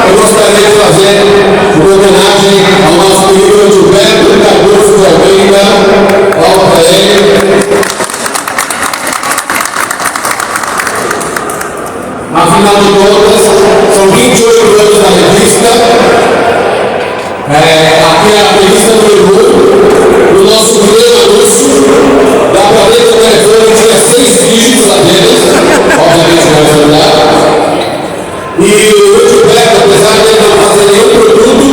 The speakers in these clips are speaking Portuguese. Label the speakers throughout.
Speaker 1: eu gostaria de fazer uma homenagem ao nosso querido Gilberto Cardoso de Almeida. Palmas para ele. Afinal de contas, são 28 anos da revista. Aqui é a revista do nosso primeiro anúncio. Dá para ver que o telefone tinha 6 dígitos apenas, obviamente não é verdade. E o Gilberto, apesar de ele não fazer nenhum produto,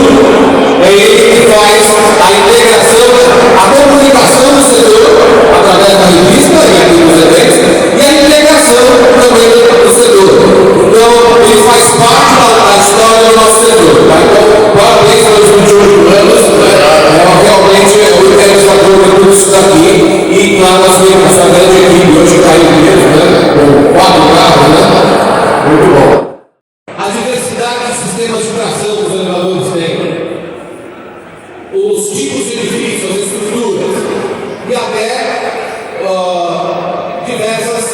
Speaker 1: é ele que faz a integração, a comunicação do setor através da revista e aqui dos eventos, e a integração também do setor. Então, ele faz parte da história do nosso setor. Tá? Então, parabéns pelos 28 anos. Realmente, eu quero fazer tudo isso daqui. E, claro, essa grande equipe hoje caiu mesmo, né? Com 4 carros, né? Muito bom. A diversidade de sistemas de tração que os elevadores têm, os tipos de edifícios, as estruturas e até diversos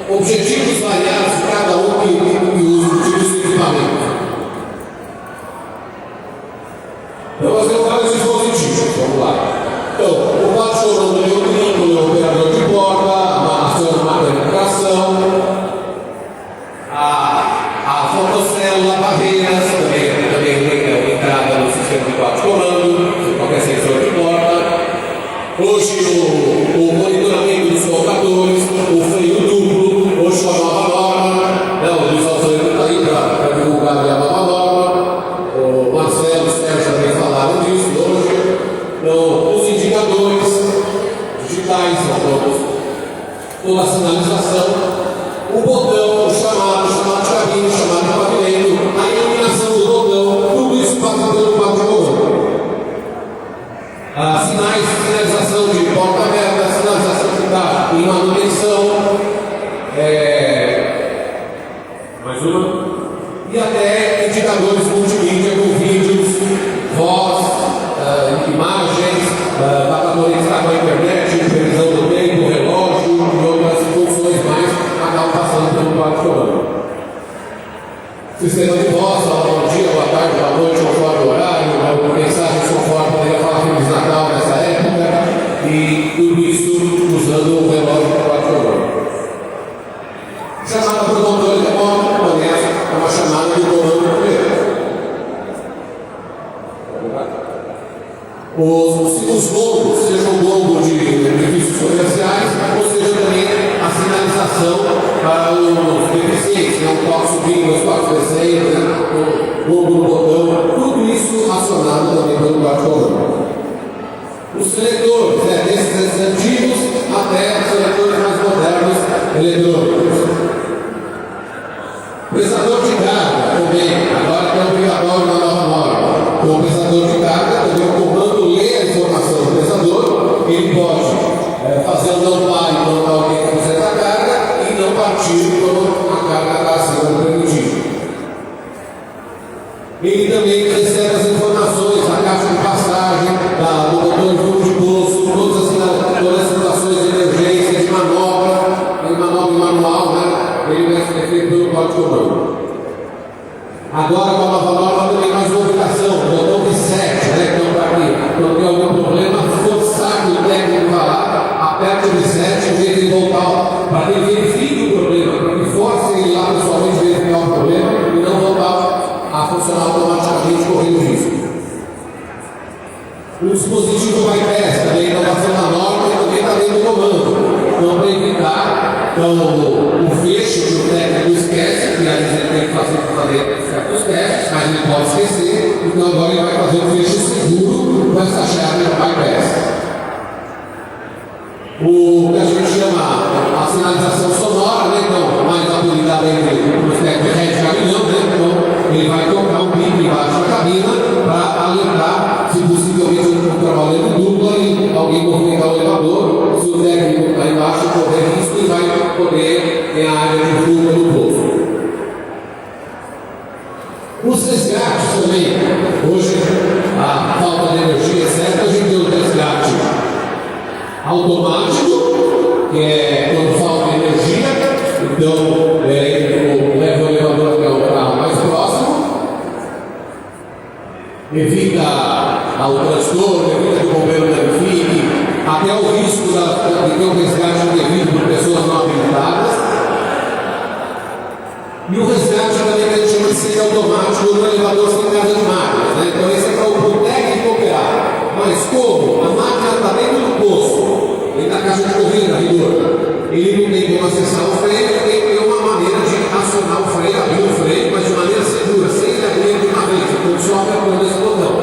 Speaker 1: objetivos variados de cada um que usa o tipo de equipamento. Então, nós temos vários dispositivos. Vamos lá. Então, o platform do neutrinho, o operador de porta, a ação de máquina de tração, a fotocélula, barreiras, também tem entrada no sistema de quadro de comando, qualquer sensor de porta. Hoje, o monitoramento dos colocadores, o freio duplo, hoje com a nova norma, o Luiz Alzano está aí para divulgar a nova norma, o Marcelo e o Sérgio também falaram disso hoje. Então, os indicadores digitais, toda a sinalização, o botão, o chamado de cabine, o chamado de pavimento, a iluminação do botão, tudo isso passa pelo quadro de comando. Sinais de sinalização de porta aberta, sinalização que está em manutenção, mais uma, e até indicadores multimídia com vídeos, voz, imagens, dá para conectar com a internet, previsão do tempo, relógio e outras funções mais, acabam passando pelo quadro de comando. Sistema de voz, bom dia, boa tarde, boa noite, conforme o horário, mensagens conforme poderia falar Feliz Natal nessa época, e tudo isso usando o relógio do quadro de comando. Chamada por controle remoto, conhece, é uma chamada de comando primeiro. Os logos, seja o logo de edifícios comerciais, ou seja também a sinalização para os deficientes, o toque subindo, os toques descendo, o logo do botão, tudo isso acionado também pelo quadro de comando. Os seletores, desses antigos até os seletores mais modernos eletrônicos. Prestador de carga também, agora que é obrigatório na nova norma. O prestador de carga também, o comando lê a informação do prestador, ele pode fazer o não pare quando alguém fizer a carga e não partir quando a carga está sendo permitida. Ele também recebe as informações da caixa de passagem, do botão de fundo de bolso, todas as situações de emergência, de manobra, manual, ele vai ser feito pelo quadro de comando. Agora, com a nova norma, também mais uma ubicação, o botão reset, então, para que quando tem algum problema, forçar que o técnico vá lá, aperte o reset, em vez de voltar, para que ele verifique o problema, para que force ele lá pessoalmente verificar o problema e não voltar a funcionar automaticamente, correndo risco. O dispositivo bypass, também inovação da norma e também está dentro do comando. Então, para evitar o fecho que o técnico esquece, que às vezes ele tem que fazer certos testes, mas ele pode esquecer, então agora ele vai fazer um fecho seguro com essa chave bypass. O que a gente chama a sinalização sonora, então, mais apelidada entre os técnicos de caminhão, então ele vai tocar um pico embaixo da cabina para alertar se possivelmente eu estou trabalhando dupla e alguém movimentar o elevador, se o técnico está embaixo correr risco e vai poder ter a área de fuga no bolso. Os resgates também, hoje a falta de energia, etc., a gente tem o resgate automático, que é quando falta energia, então leva o elevador até o carro mais próximo, evita o transtorno, evita que o bombeiro danifique, até o risco de ter um resgate indevido por pessoas não habilitadas. E o resgate também que a gente chama de ser automático no elevador sem carga de máquinas, né? Então esse é para o técnico operar. Mas como a máquina está dentro do poço, dentro da caixa de corrida, ele não tem como acessar o freio, ele tem que ter uma maneira de acionar o freio, abrir o freio, mas de maneira segura, sem ele abrir de uma vez, então só apertando esse botão.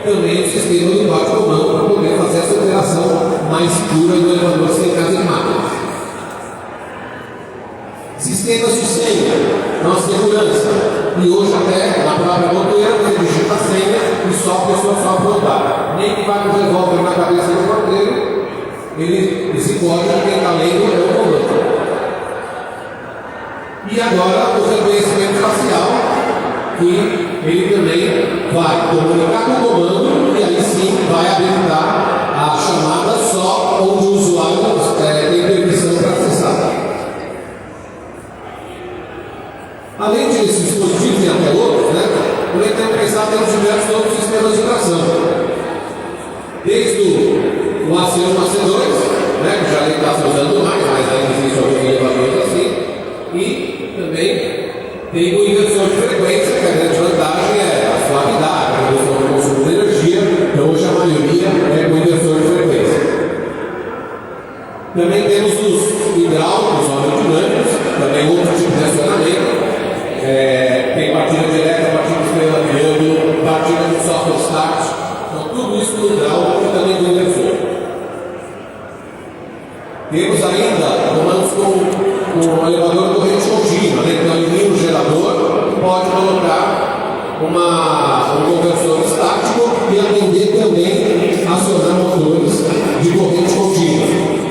Speaker 1: Também o sistema do bate-comando para poder fazer essa operação mais segura do elevador sem carga de máquinas. Sistemas de senha, nossa segurança. E hoje até na própria montoeira você digita a senha e só a pessoa só voltar. Nem que vá com o revólver na cabeça do porteiro, esse código quem está lendo é o comando. E agora o reconhecimento facial, que ele também vai comunicar com o comando e aí sim vai habilitar a chamada só onde o usuário tem permissão para acessar. Além desses dispositivos e até outros, também tem que pensar temos diversos outros sistemas de tração. Desde o AC1, AC2, que já nem está se usando mais, mas ainda existe alguns elevadores assim. E também tem o inversor de frequência, que a grande vantagem é a suavidade, a redução do consumo de energia. Então hoje a maioria é com inversor de frequência. Também temos os hidráulicos, hidrodinâmicos, também outro tipo de acionamento. Tem partida direta, partida estrela triângulo, partida de software start, então tudo isso no hidráulico e também no inversor. Temos ainda comandos com o elevador corrente contínua, então elimina o gerador, pode colocar um conversor estático e atender também acionar motores de corrente contínua.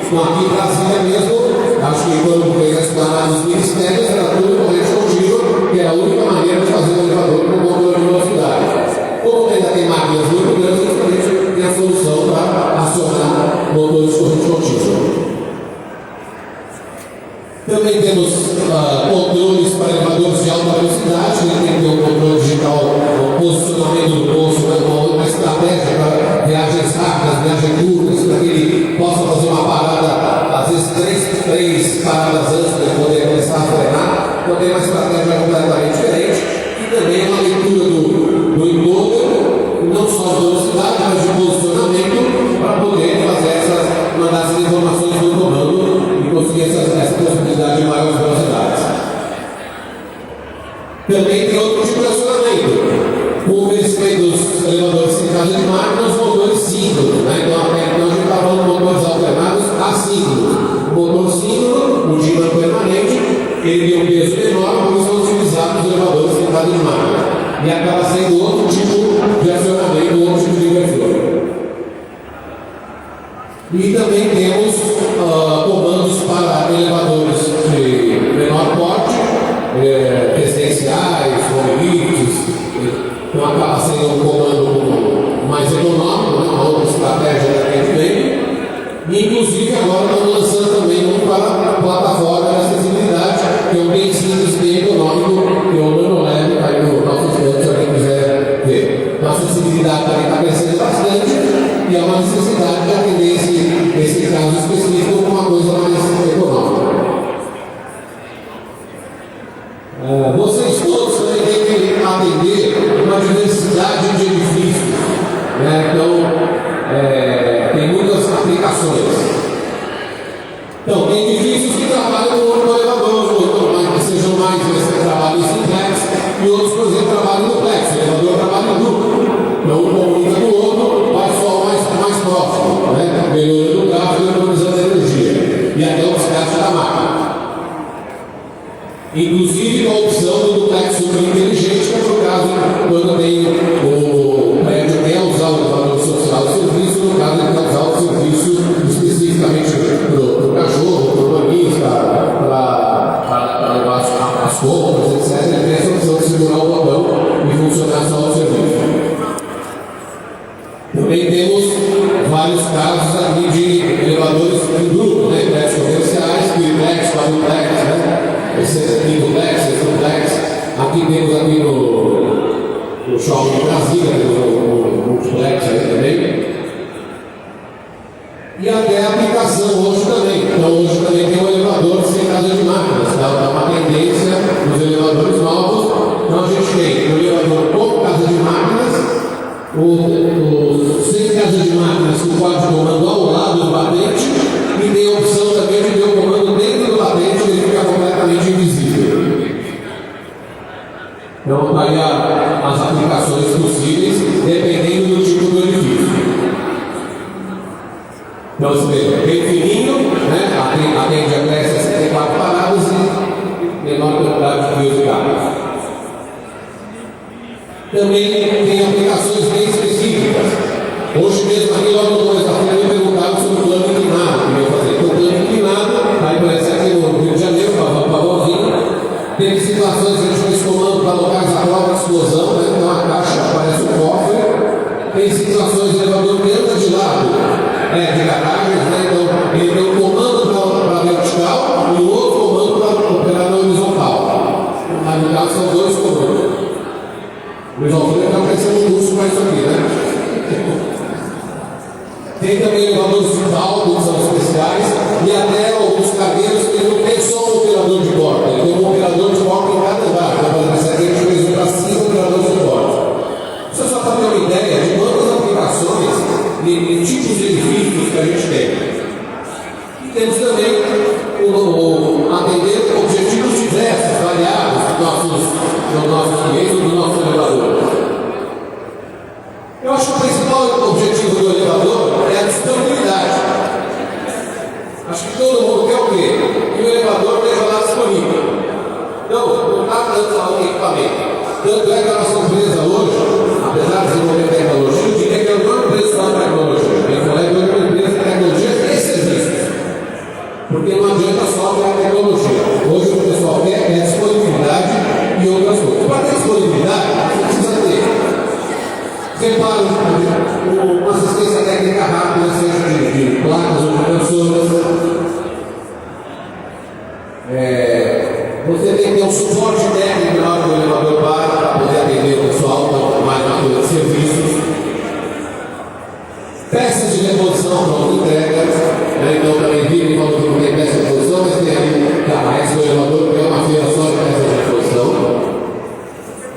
Speaker 1: Então aqui em Brasília mesmo, acho que quando veio estudar nos ministérios era tudo corrente contínua, que era a única maneira de fazer um elevador com motor de velocidade. Como ainda tem máquinas muito grandes, a gente tem a solução para acionar motores de corrente contínua. Também temos controles para elevadores de alta velocidade, tem que ter um controle digital, o posicionamento do poço, uma estratégia para viagens rápidas, viagens curtas, para que ele possa fazer uma parada, às vezes três paradas antes de poder começar a frenar. Então tem uma estratégia completamente diferente e também uma leitura do encontro, não só de velocidade, mas de posicionamento, para poder fazer mandar essas informações do comando e conseguir essa possibilidade de maiores velocidades. Também tem outro tipo de acionamento, com o oferecimento dos elevadores sem caixa de máquina, os motores síncronos, Então até então a gente está falando de motores alternados assíncronos. O motor síncrono, o dinâmico permanente, ele tem um peso menor, por isso são utilizados os elevadores sem caixa de máquina. E acaba sendo outro tipo de acionamento, outro tipo de inversor. E também temos comandos para elevadores de menor porte, residenciais, homelifts. Então acaba sendo um comando mais econômico, uma outra estratégia de atendimento. E inclusive agora estamos lançando também um para a plataforma de acessibilidade, que é um bem simples, bem econômico, que é o NanoLab, aí no nosso estande, se alguém quiser ver. A acessibilidade também está crescendo bastante e é uma necessidade de atender esse caso específico com uma coisa mais econômica. Vocês todos também têm que atender uma diversidade de edifícios, Então, tem muitas aplicações. Então, tem edifícios que trabalham com elevador, que sejam mais trabalham em simplex, e outros, por exemplo, trabalham no duplex. O elevador trabalha em duplo. Então, um comunica com o outro, vai só mais próximo, melhorando o tráfego e economizando a energia. E até o desgaste da máquina. Inclusive, com a opção do duplex super inteligente, que é no caso, quando tem o prédio quer usar o elevador social de serviço, no caso, ele quer usar o serviço especificamente para o cachorro, para o banista, para levar as compras, etc. Ele tem essa opção de segurar o botão e funcionar só o serviço. Também temos vários casos aqui de elevadores em grupo, prédios comerciais, triplex, quadruplex, esse é duplex, esse duplex. Aqui temos aqui no shopping de Brasília, no multiplex aí também. E até a aplicação hoje também. Então hoje também tem um elevador sem casa de máquinas, tá? Então uma tendência nos elevadores novos. Então a gente tem o elevador com casa de máquinas, o sem casa de máquinas com quadro de comando ao lado do batente, e tem a opção também de ter o comando dentro do batente, ele fica completamente invisível. Então aí as aplicações possíveis dependendo do tipo do edifício. Então, você vê, bem fininho, né? Atende até 64 paradas e menor quantidade de fios carros. Também tem aplicações bem específicas. Hoje mesmo, aqui logo no começo da feira, me perguntaram sobre o plano inclinado. Que eu falei, o plano inclinado, aí parece aqui no Rio de Janeiro, para favorzinho. Tem situações que a gente fez comando para locais à prova de explosão, né? Então a caixa parece um cofre. Tem situações de elevador que anda de lado. De garagens, né? Então ele tem um comando para vertical e um outro comando para operar na horizontal. Mas no caso são dois comandos. O horizontal está parecendo um curso para isso aqui, né? Tem também elevadores de palco, que são especiais, e até alguns cargueiros que não tem só um operador de porta, ele tem um operador de porta em cada andar. Então, por exemplo, a gente fez para 5 operadores de porta. Você só para ter uma ideia de quantas aplicações de tipos de edifícios que a gente tem. E temos também atender objetivos diversos, variados dos nossos clientes, dos nossos elevadores. Eu acho que o principal objetivo do elevador é a disponibilidade. Acho que todo mundo quer o quê? Que o elevador esteja lá disponível. Então, não está tanto falando de equipamento. Tanto é que a nossa empresa hoje, apesar de desenvolver tecnologia, eu diria que é uma empresa de tecnologia. Eu falei que é uma empresa de tecnologia e serviços. Porque não adianta só ter a tecnologia. Hoje o pessoal quer disponibilidade e outras coisas. Para ter disponibilidade, você precisa ter. Repara uma assistência técnica rápida, seja de placas ou de pessoas. Você tem que ter um suporte técnico na hora que o elevador para poder atender o pessoal, então, mais uma coisa de serviços. Peças de reposição pronto entrega, né? Então também vive quando não tem peça de reposição, mas tem ali carrega o elevador, que é uma feira só de peças de reposição.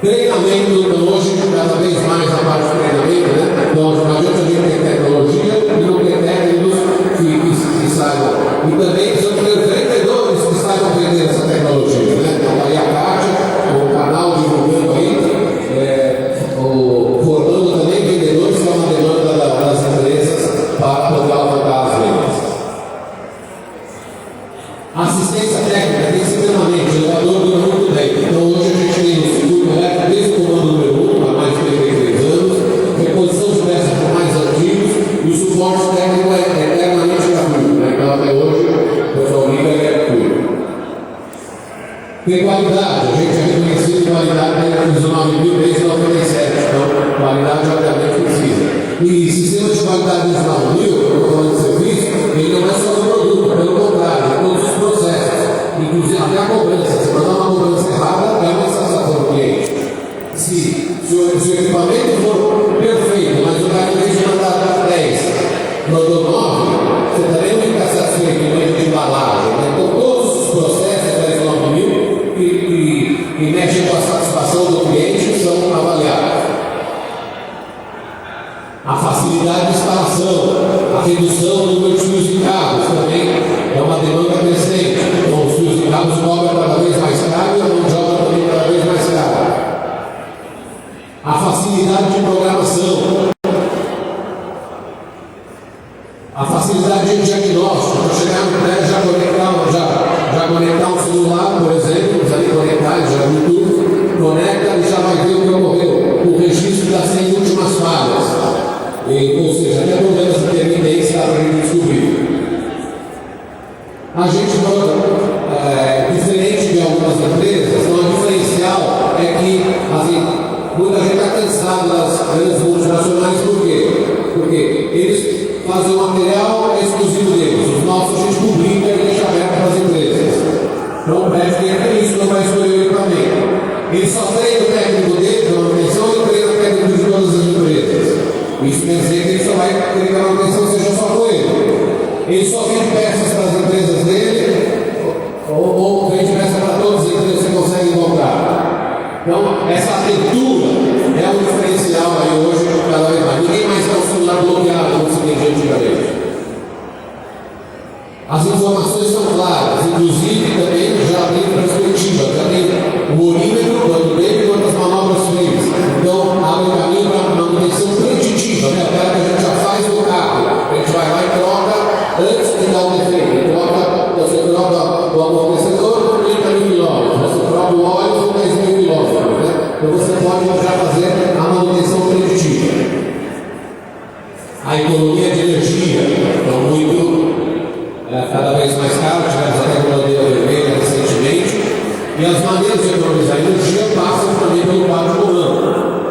Speaker 1: Treinamento, então hoje cada vez mais a parte de treinamento, né? Então não adianta a gente ter tecnologia e não ter técnicos que saibam. E também são vendedores que saibam vender essa tecnologia, né? Então aí a Kátia, o canal divulgando aí, formando também vendedores, que é uma demanda das empresas para poder aumentar as vendas. Assistência técnica tem que ser permanente, o elevador dura muito bem. Então hoje a gente tem o circuito elétrico desde o comando número 1, há mais de 33 anos, reposição de peças por mais antigos, e o suporte técnico é eternamente gratuito, né? Então até hoje o pessoal liga e é gratuito. Tem qualidade, a gente é reconhecido em qualidade desde 19.097, então qualidade obviamente precisa. E sistema de qualidade dos 9.000, eu estou falando de serviço, ele não é só do produto, pelo contrário, é todos os processos, inclusive até a cobrança. Se mandar uma cobrança errada, é uma insatisfação do cliente. Se o equipamento for perfeito, mas o cara, em vez de mandar 10, mandou 9, você também não fica satisfeito com o de embalagem. Né? Então, todos os processos das 9.000 que mexem com a satisfação do cliente são avaliados. A facilidade de instalação, a redução do número de fios de cabos também é uma demanda crescente. Então, os fios de cabos cobram cada vez mais caro e a mão de obra também cada vez mais cara. A facilidade de programação, a facilidade de diagnóstico, para chegar no prédio já conectar um celular, por exemplo, ali conectar, já no YouTube, conecta e já vai ver o que ocorreu, o registro das 100 últimas falhas. Ou seja, até problemas de intermitência para a gente descobrir. A gente, diferente de algumas empresas, o diferencial é que muita gente está cansada das grandes multinacionais, por quê? Porque eles fazem o material exclusivo deles, os nossos a gente publica e deixa aberto para as empresas. Então o médico é isso, não vai escolher o equipamento. Ele só treina o técnico dele, na manutenção, ele treina abertura é um diferencial aí hoje cada vez mais. Ninguém mais está o celular bloqueado como se tem antigamente. As informações são claras, inclusive também já tem perspectiva, já tem o orímetro, quanto tempo, quantas manobras fez. Então, abre o caminho para a manutenção preditiva, né? Aquela que a gente já faz no carro. A gente vai lá e troca antes de dar um defeito. Você troca o amortecedor por 30 mil quilômetros, você troca o óleo por 10 mil quilômetros. Né? Então, você pode já fazer a manutenção preditiva. A economia de energia, então, muito. Cada vez mais caro, tivemos até com a bandeira vermelha recentemente, e as maneiras de economizar energia passam também pelo quadro de comando.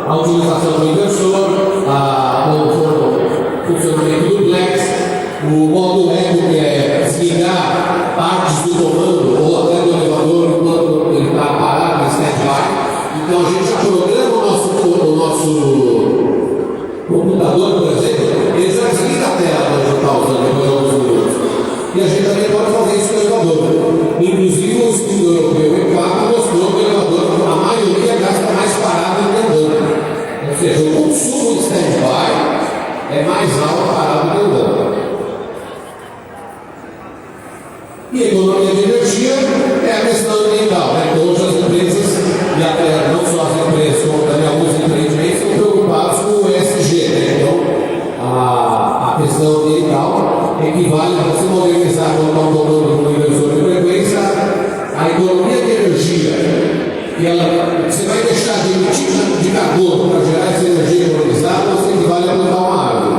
Speaker 1: A utilização do inversor, o funcionamento do Plex, o modo eco, que é desligar partes do comando ou até do elevador enquanto ele está parado em stand-by. Então a gente já programa o nosso computador, por exemplo, ele já desliga a tela quando a gente está usando depois de alguns minutos. E a gente também pode fazer isso com o elevador. Inclusive, o estudo europeu E4 mostrou que o elevador, a maioria, gasta mais parado do que andando. Ou seja, o consumo de stand-by é mais alto parado do que andando. E a economia de energia é a questão ambiental. Né? Então, hoje as empresas, e até não só as empresas, como também alguns empreendimentos, estão preocupados com o ESG. Né? Então, a questão ambiental equivale a você modernizar quando está um comando com inversor de frequência, a economia de energia, que você vai deixar de emitir de carbono para gerar essa energia economizada, você equivale a plantar uma árvore.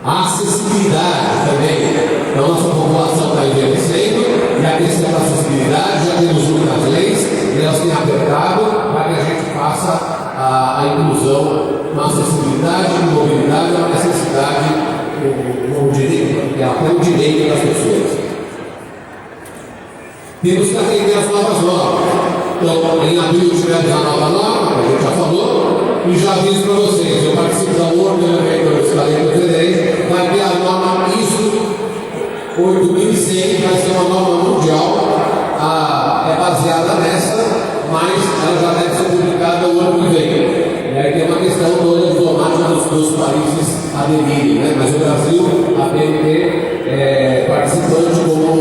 Speaker 1: A acessibilidade também. Então, nossa população está envelhecendo, e a questão da acessibilidade, já temos muitas leis, e elas têm apertado para que a gente faça a inclusão na acessibilidade, na mobilidade, na necessidade, no direito, até o direito das pessoas. Temos que atender as novas normas. Então, em abril tivemos a nova norma, que a gente já falou, e já aviso para vocês, eu participo da World Elevator Standard, vai ter a norma ISO 8100, que vai ser uma norma mundial, é baseada nessa, mas ela já deve ser publicada o ano que vem. E aí tem uma questão toda diplomática dos países aderirem, né? Mas o Brasil, a BNT, é participante como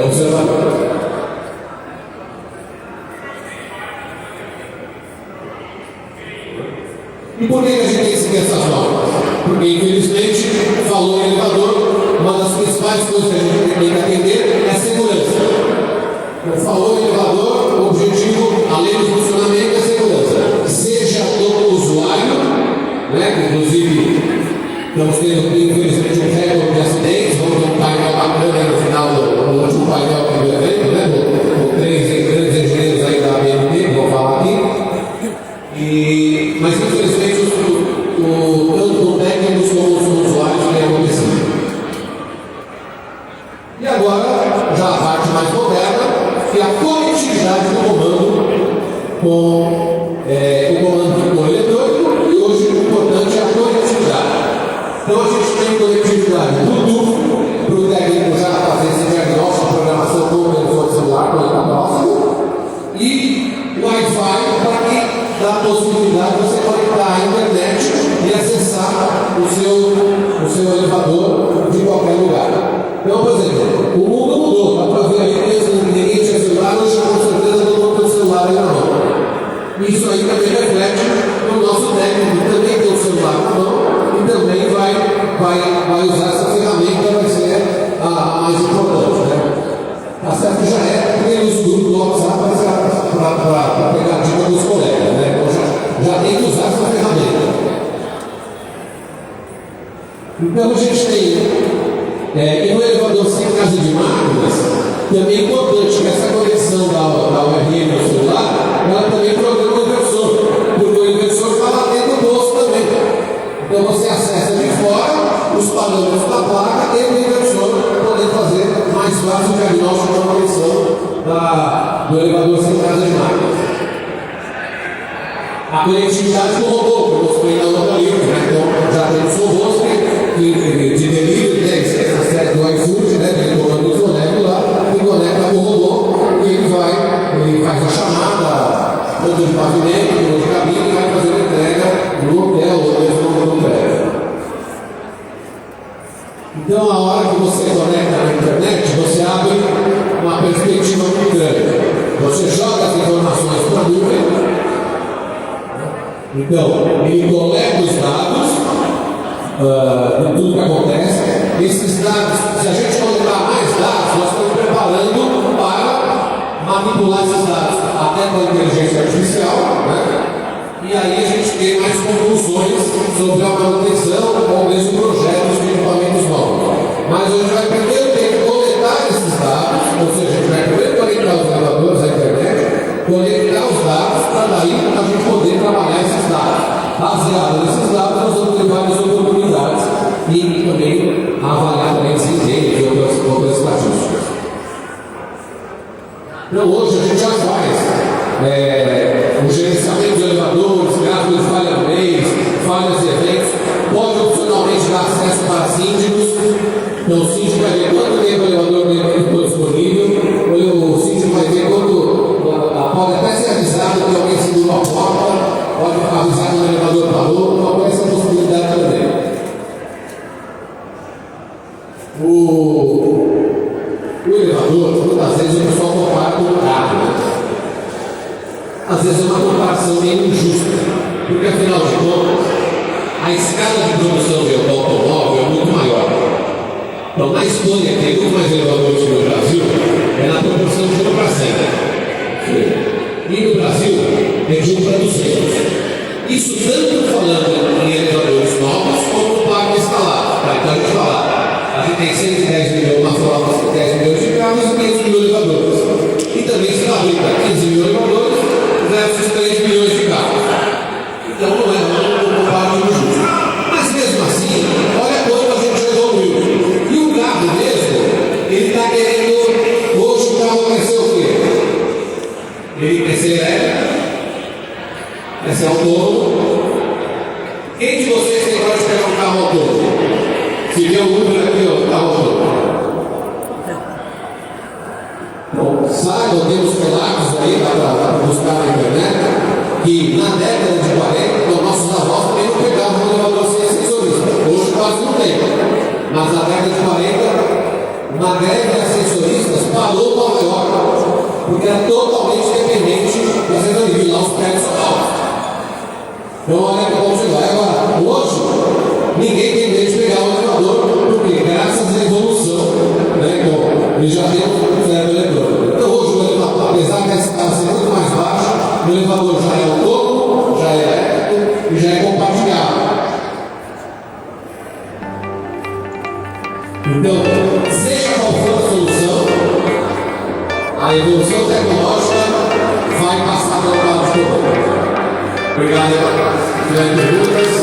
Speaker 1: observador. E por que a gente tem que seguir essas normas? Porque, infelizmente, falou em elevador, uma das principais coisas que a gente tem que atender é a segurança. Falou em elevador, o objetivo, além do funcionamento, é a segurança. Seja do usuário, né? Inclusive, estamos tendo, infelizmente, um recorde de acidentes. Vamos ter um painel bacana no final do último painel do evento, né? Com 3 grandes engenheiros aí da BNT, que vão falar aqui. Mas, infelizmente, tanto o técnicos como os usuários têm acontecido. E agora, já a parte mais moderna, que é a conectividade do comando com o comando eletrônico, e hoje o importante é a conectividade. Então a gente tem conectividade Bluetooth para o técnico já fazer esse diagnóstico de programação com o telefone celular, quando está próximo, e Wi-Fi para que dá a possibilidade de você conectar à internet e acessar o seu elevador de qualquer lugar. Então, por exemplo, o mundo mudou, dá para ver aí mesmo que ninguém tinha celular, hoje com certeza todo mundo tem celular aí na mão. Isso aí também reflete no nosso técnico, que também tem o celular na mão e também vai usar essa ferramenta, vai ser a mais importante. Né? Tá certo que já é, tem os grupos do WhatsApp para pegar a dica dos colegas, né? Então já tem que usar essa ferramenta. Então a gente tem. E no elevador sem casa de máquinas, também é importante que essa conexão da URL no celular, ela também programa o inversor, porque o inversor está lá dentro do bolso também. Então você acessa de fora os parâmetros da placa e o inversor para poder fazer mais fácil o diagnóstico da conexão do elevador sem casa de máquinas. A conectividade do robô, que eu mostrei na outra livro, né? Então já temos robôs de delivery, né? Essa série do iFood, né? Tem comando do Sonego lá, que conecta Então, ele coleta os dados de tudo que acontece. Esses dados, se a gente coletar mais dados, nós estamos preparando para manipular esses dados até com a inteligência artificial, né? E aí a gente tem mais conclusões sobre a manutenção ou mesmo projetos de equipamentos novos. Mas a gente vai primeiro ter que coletar esses dados, ou seja, a gente vai primeiro conectar os gravadores à internet, conectar os dados para daí a gente poder trabalhar esses dados. Baseado nesses dados, nós vamos ter várias oportunidades e também avaliar também desempenho e outras estatísticas. Então hoje a gente já faz o gerenciamento de elevadores, gráficos de falha no mês, falhas de eventos, pode opcionalmente dar acesso para síndicos. Então o síndico vai ver quanto tempo o elevador ficou disponível, o síndico vai ver quanto, pode até ser avisado que alguém segurou a porta, pode avisar que o elevador parou, então pode ser a possibilidade também. O elevador, muitas vezes o pessoal compara com o carro, né? Às vezes é uma comparação meio injusta, porque afinal de contas, a escala de produção do automóvel é muito maior. Então, na Espanha, tem muito mais elevadores que no Brasil, é na proporção de 1 para 100. E no Brasil, é de 1 para 200. Isso tanto falando em elevadores novos, como no parque instalado. Tá? Então, a gente fala, a gente tem 110 milhões, uma frota de 10 milhões de carros e 500 mil elevadores. E também se fabrica 15 mil elevadores versus 3 milhões de carros. Então, não é um comparo justo. Mas mesmo assim, olha quanto a gente evoluiu. E o carro mesmo, ele está querendo. Hoje o carro vai ser o quê? Ele quer ser elétrico, quer ser autônomo. Quem de vocês tem coragem de pegar um carro autônomo? Se vier um Uber aqui, ó, carro autônomo. Bom, saibam, temos relatos aí para buscar na internet, que na década de 40, nossos avós também não pegavam um elevador sem ascensorista. Hoje quase não tem. Mas na década de 40, na greve de ascensoristas, parou Nova York, porque era totalmente dependente da assessoria, de lá os prédios são altos. Então, olha como você vai. Agora, hoje, ninguém tem medo de pegar um elevador, porque graças à evolução, né, então, ele já tem um certo elevador. Então, hoje, o elevador, apesar de a escala ser muito mais baixa, o elevador já é autônomo, já é elétrico e já é compartilhado. Então, seja qual for a solução, a evolução tecnológica vai passar pelo lado de todo. Obrigado. Se tiver perguntas.